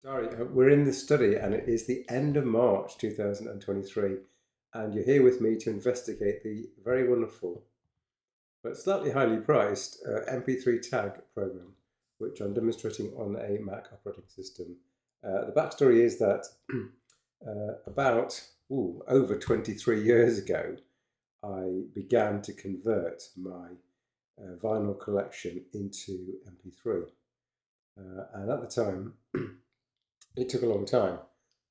Sorry, we're in the study and it is the end of March 2023, and you're here with me to investigate the very wonderful but slightly highly priced MP3Tag program, which I'm demonstrating on a Mac operating system. The backstory is that about over 23 years ago, I began to convert my vinyl collection into MP3. And at the time, it took a long time.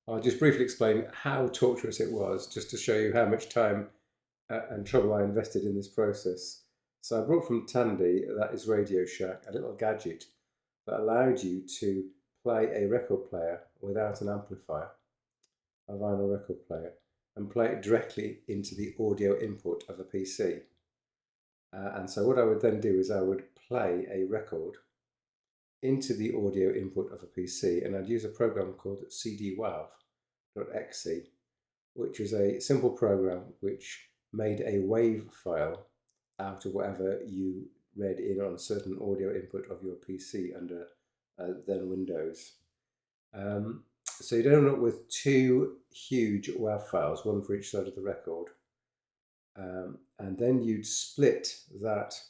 I'll just briefly explain how torturous it was, just to show you how much time and trouble I invested in this process. So I brought from Tandy, that is Radio Shack, a little gadget that allowed you to play a record player without an amplifier, a vinyl record player, and play it directly into the audio input of a PC. And so what I would then do is I would play a record into the audio input of a PC, and I'd use a program called cdwav.exe, which is a simple program which made a WAV file out of whatever you read in on a certain audio input of your PC under then Windows. So you'd end up with two huge WAV files, one for each side of the record, and then you'd split that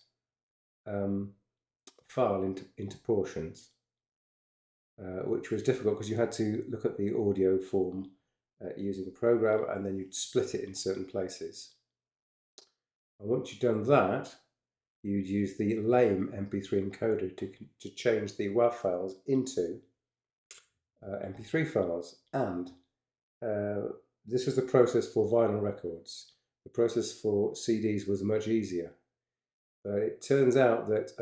file into portions, which was difficult because you had to look at the audio form using the program, and then you'd split it in certain places. And once you'd done that, you'd use the lame MP3 encoder to change the WAV files into MP3 files. And this was the process for vinyl records. The process for CDs was much easier. But it turns out that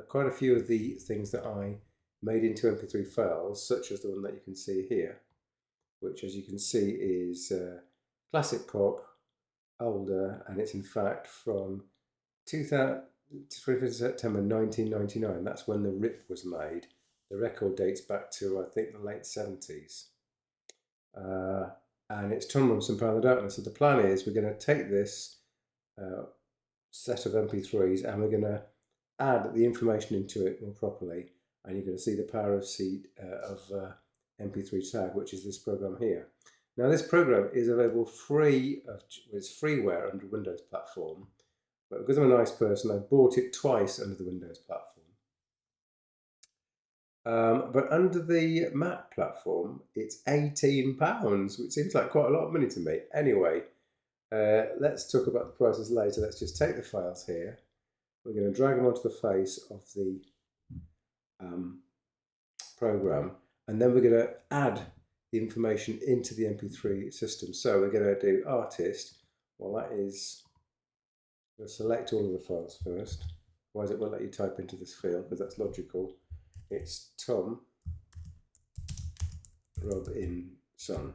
quite a few of the things that I made into MP3 files, such as the one that you can see here, which as you can see is classic pop, older, and it's in fact from 25th September 1999. That's when the RIP was made. The record dates back to, I think, the late 70s. And it's Tom Robinson, Power of the Darkness. So the plan is we're going to take this set of MP3s and we're going to add the information into it more properly, and you're going to see the power of MP3Tag, which is this program here. Now this program is available free, it's freeware under Windows platform, but because I'm a nice person I bought it twice under the Windows platform. But under the Mac platform it's £18, which seems like quite a lot of money to me. Anyway, let's talk about the prices later. Let's just take the files here. We're going to drag them onto the face of the program, and then we're going to add the information into the MP3 system. So we're going to do artist. Well, that is, we'll select all of the files first. Otherwise it won't let you type into this field, because that's logical. It's Tom Robinson.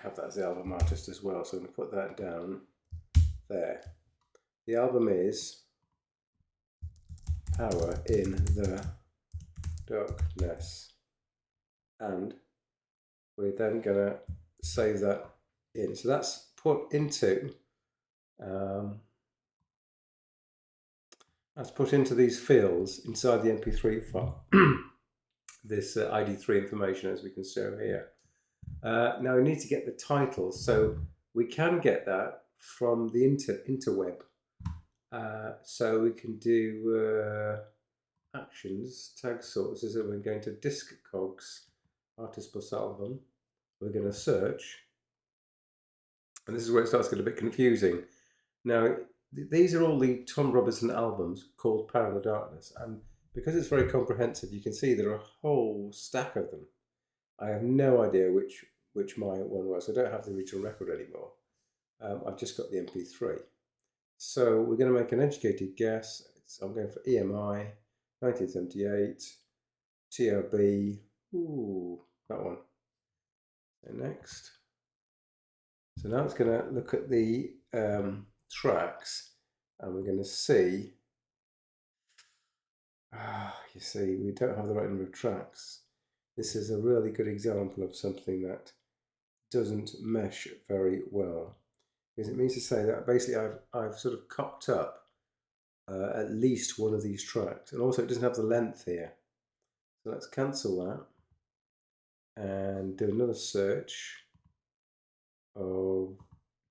Have that as the album artist as well, so I'm going to put that down there. The album is Power in the Darkness, and we're then going to save that in. So that's put into these fields inside the MP3 file. This ID3 information, as we can see over here. Now we need to get the title, so we can get that from the interweb. So we can do actions, tag sources, and we're going to Discogs, artist plus album. We're going to search, and this is where it starts to get a bit confusing. Now these are all the Tom Robinson albums called Power of the Darkness, and because it's very comprehensive, you can see there are a whole stack of them. I have no idea which my one was. I don't have the original record anymore. I've just got the MP3. So we're going to make an educated guess. I'm going for EMI, 1978, TRB, that one. And next. So now it's going to look at the tracks, and we're going to see, you see, we don't have the right number of tracks. This is a really good example of something that doesn't mesh very well, because it means to say that basically I've sort of cocked up at least one of these tracks, and also it doesn't have the length here. So let's cancel that. and do another search of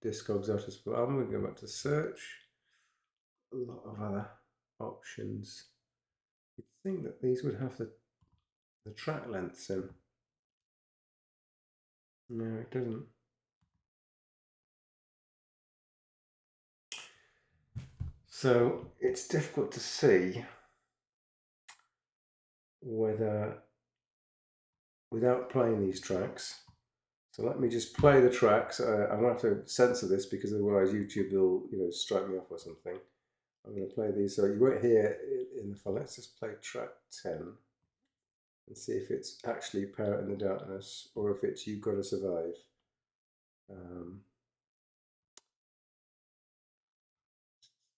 Discogs Artist album. We go back to search. A lot of other options. You'd think that these would have the track lengths in. No, it doesn't. So it's difficult to see whether, without playing these tracks. So let me just play the tracks. I'm going to have to censor this because otherwise YouTube will, strike me off or something. I'm going to play these. So you won't hear in the file. Let's just play track 10 and see if it's actually Power in the Darkness or if it's You've Got to Survive.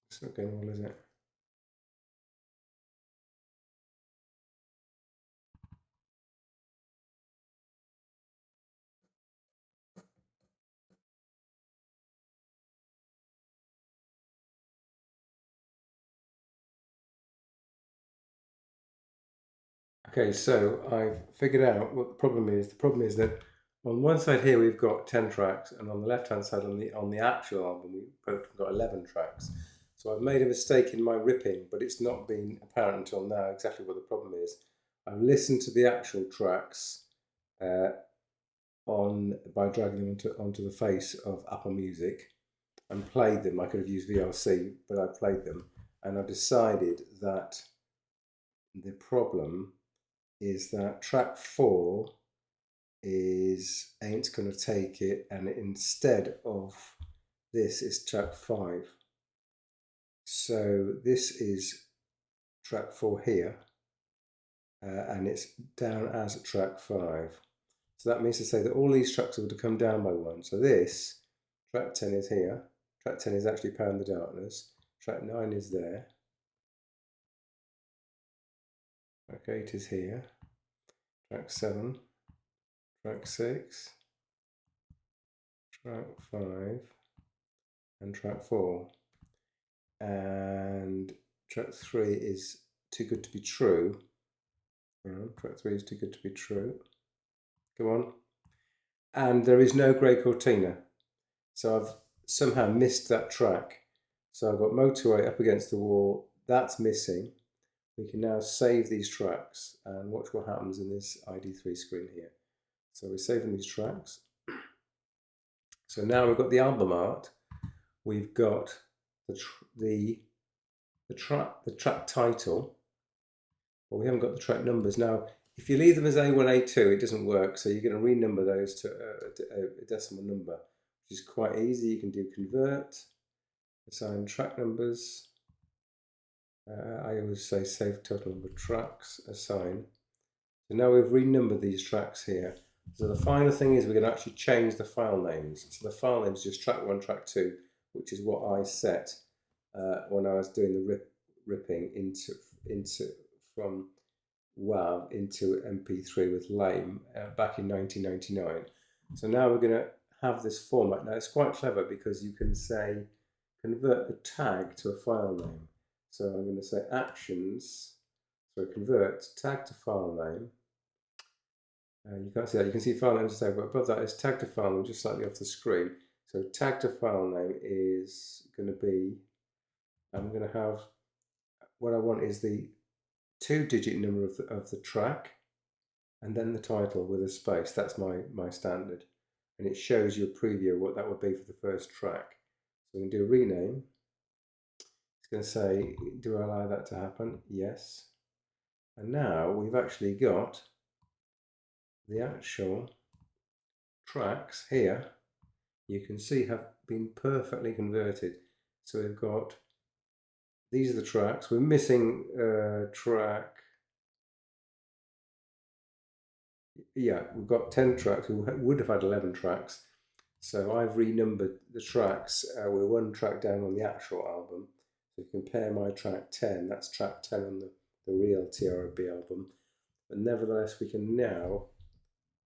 It's not going well, is it? Okay, so I've figured out what the problem is. The problem is that on one side here we've got 10 tracks, and on the left-hand side on the actual album we've got 11 tracks. So I've made a mistake in my ripping, but it's not been apparent until now exactly what the problem is. I've listened to the actual tracks by dragging them onto the face of Apple Music and played them. I could have used VLC, but I played them, and I decided that the problem is that track 4 ain't gonna take it, and instead of this is track 5. So this is track 4 here, and it's down as track 5. So that means to say that all these tracks are going to come down by 1. So this, track 10 is here, track 10 is actually Power in the Darkness, track 9 is there, track 8 is here, track 7, track 6, track 5, and track 4. And track 3 is Too Good to Be True. Track 3 is Too Good to Be True. Come on. And there is no Grey Cortina. So I've somehow missed that track. So I've got Motorway Up Against the Wall. That's missing. We can now save these tracks and watch what happens in this ID3 screen here. So we're saving these tracks. So now we've got the album art. We've got the track title, but we haven't got the track numbers. Now, if you leave them as A1, A2, it doesn't work. So you're going to renumber those to a decimal number, which is quite easy. You can do convert, assign track numbers. I always say save total number of tracks, assign. So now we've renumbered these tracks here. So the final thing is we're going to actually change the file names. So the file name is just track 1, track 2, which is what I set when I was doing the ripping from WAV into MP3 with Lame back in 1999. So now we're going to have this format. Now it's quite clever because you can say convert the tag to a file name. So I'm going to say actions, so convert tag to file name. You can't see that. You can see file name to tag, but above that is tag to file name, just slightly off the screen. So tag to file name is going to be, I'm going to have, what I want is the 2-digit number of the track, and then the title with a space. That's my standard, and it shows you a preview of what that would be for the first track. So we can do a rename. It's going to say, do I allow that to happen? Yes. And now we've actually got the actual tracks here, you can see have been perfectly converted. So we've got, these are the tracks. We're missing track, yeah, we've got 10 tracks. We would have had 11 tracks. So I've renumbered the tracks. We're 1 track down on the actual album. So compare my track 10, that's track 10 on the real TRB album. But nevertheless, we can now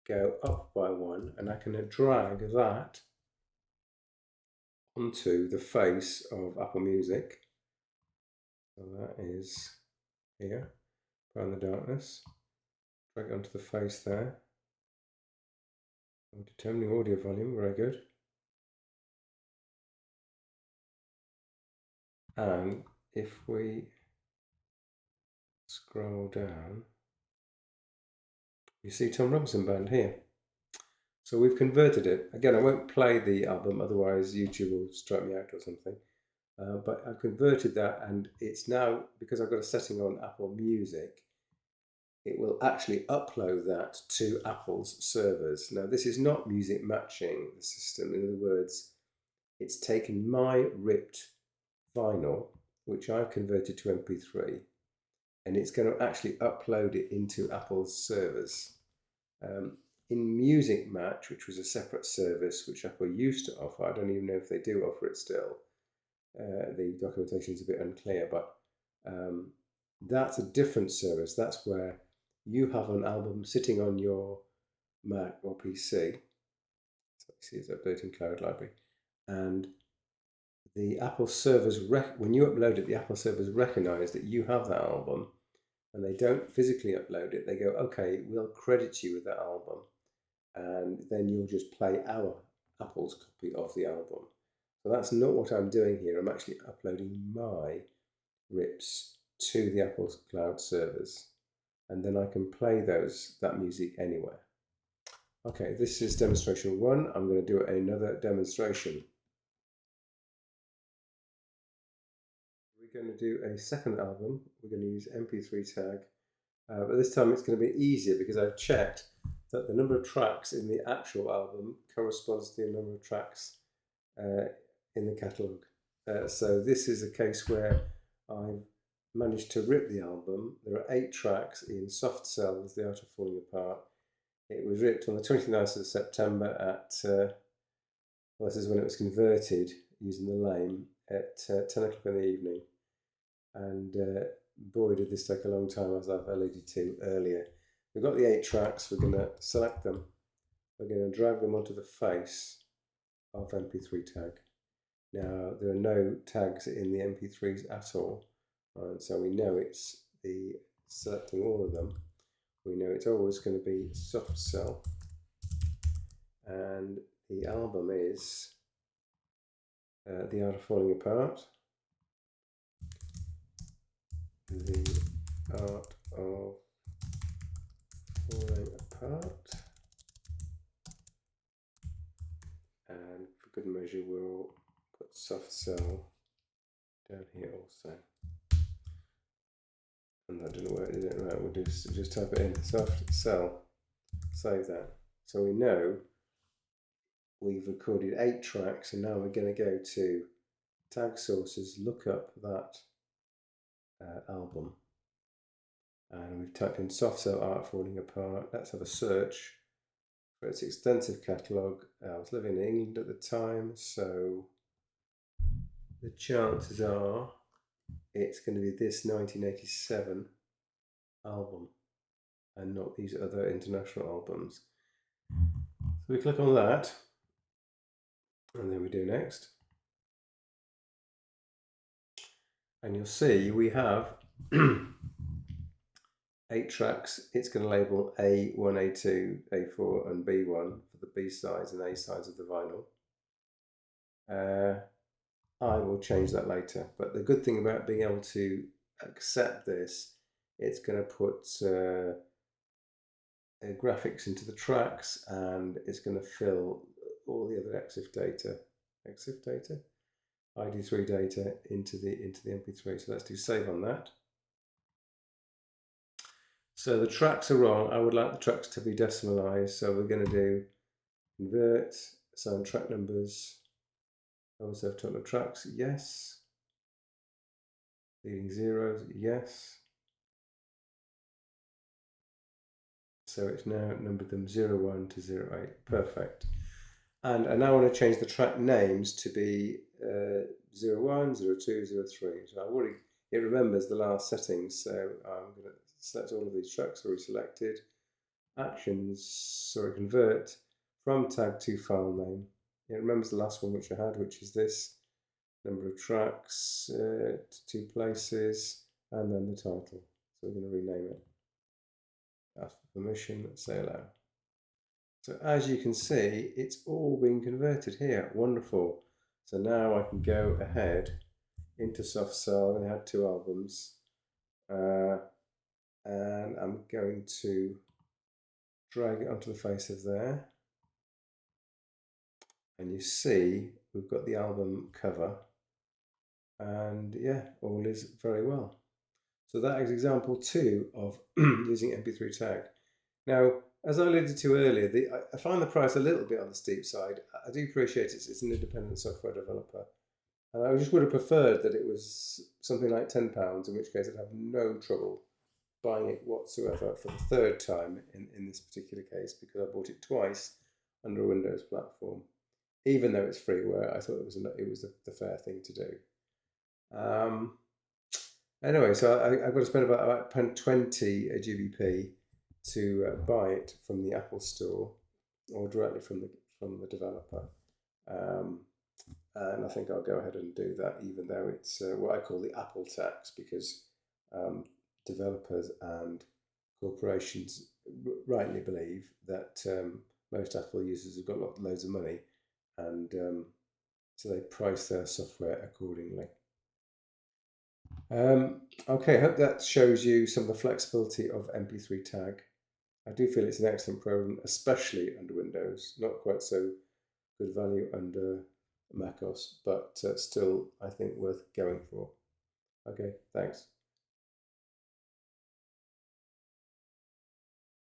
go up by 1, and I can drag that onto the face of Apple Music. So that is here, Power in the Darkness. Drag it onto the face there. Determining audio volume, very good. And if we scroll down, you see Tom Robinson Band here. So we've converted it. Again, I won't play the album, otherwise YouTube will strike me out or something. But I've converted that, and it's now, because I've got a setting on Apple Music, it will actually upload that to Apple's servers. Now, this is not music matching the system. In other words, it's taken my ripped vinyl, which I've converted to MP3, and it's going to actually upload it into Apple's servers. In Music Match, which was a separate service which Apple used to offer, I don't even know if they do offer it still. The documentation is a bit unclear, but that's a different service. That's where you have an album sitting on your Mac or PC. So you see it's updating Cloud Library, and the Apple servers, when you upload it, the Apple servers recognize that you have that album, and they don't physically upload it. They go, okay, we'll credit you with that album, and then you'll just play Apple's copy of the album. So that's not what I'm doing here. I'm actually uploading my rips to the Apple Cloud servers, and then I can play that music anywhere. Okay, this is demonstration 1. I'm going to do another demonstration. We're going to do a second album. We're going to use Mp3Tag, but this time it's going to be easier because I've checked that the number of tracks in the actual album corresponds to the number of tracks in the catalogue. So this is a case where I've managed to rip the album. There are 8 tracks in Soft Cells, The Art of Falling Apart. It was ripped on the 29th of September at, well, this is when it was converted using the lame at 10 o'clock in the evening. And boy, did this take a long time, as I've alluded to earlier. We've got the 8 tracks. We're going to select them. We're going to drag them onto the face of Mp3Tag. Now, there are no tags in the MP3s at all, and so we know it's selecting all of them. We know it's always going to be Soft Cell, and the album is The Art of Falling Apart. The Art of Falling Apart. And for good measure, we'll put Soft Cell down here also. And that didn't work, did it? Right, we'll just type it in. Soft Cell. Save that. So we know we've recorded 8 tracks, and now we're going to go to Tag Sources, look up that album. And we've typed in Soft Cell Art Falling Apart. Let's have a search for its extensive catalogue. I was living in England at the time, so the chances are it's going to be this 1987 album and not these other international albums. So we click on that, and then we do next. And you'll see we have 8 tracks. It's going to label A1, A2, A4 and B1 for the B sides and A sides of the vinyl. I will change that later, but the good thing about being able to accept this, it's going to put graphics into the tracks, and it's going to fill all the other EXIF data, ID3 data into the MP3. So let's do save on that. So the tracks are wrong. I would like the tracks to be decimalized. So we're going to do convert, assign track numbers. Also have total tracks, yes. Leading zeros, yes. So it's now numbered them 01 to 08. Perfect. And I now want to change the track names to be 01, 02, 03. So it remembers the last settings. So I'm going to select all of these tracks already selected. Actions, convert from tag to file name. It remembers the last one which I had, which is this. Number of tracks, 2 places, and then the title. So we're going to rename it. Ask for permission, say allow. So as you can see, it's all been converted here. Wonderful. So now I can go ahead into SoftCell and add 2 albums. And I'm going to drag it onto the face of there. And you see we've got the album cover. And yeah, all is very well. So that is example 2 of using MP3Tag. Now, as I alluded to earlier, I find the price a little bit on the steep side. I do appreciate it's an independent software developer. And I just would have preferred that it was something like £10, in which case I'd have no trouble buying it whatsoever for the 3rd time in this particular case, because I bought it twice under a Windows platform. Even though it's freeware, I thought it was the fair thing to do. Anyway, so I've got to spend about 20 GBP to buy it from the Apple Store or directly from the developer. And I think I'll go ahead and do that, even though it's what I call the Apple tax, because developers and corporations rightly believe that most Apple users have got loads of money, and so they price their software accordingly. Okay, I hope that shows you some of the flexibility of MP3Tag. I do feel it's an excellent program, especially under Windows. Not quite so good value under macOS, but still, I think, worth going for. Okay, thanks.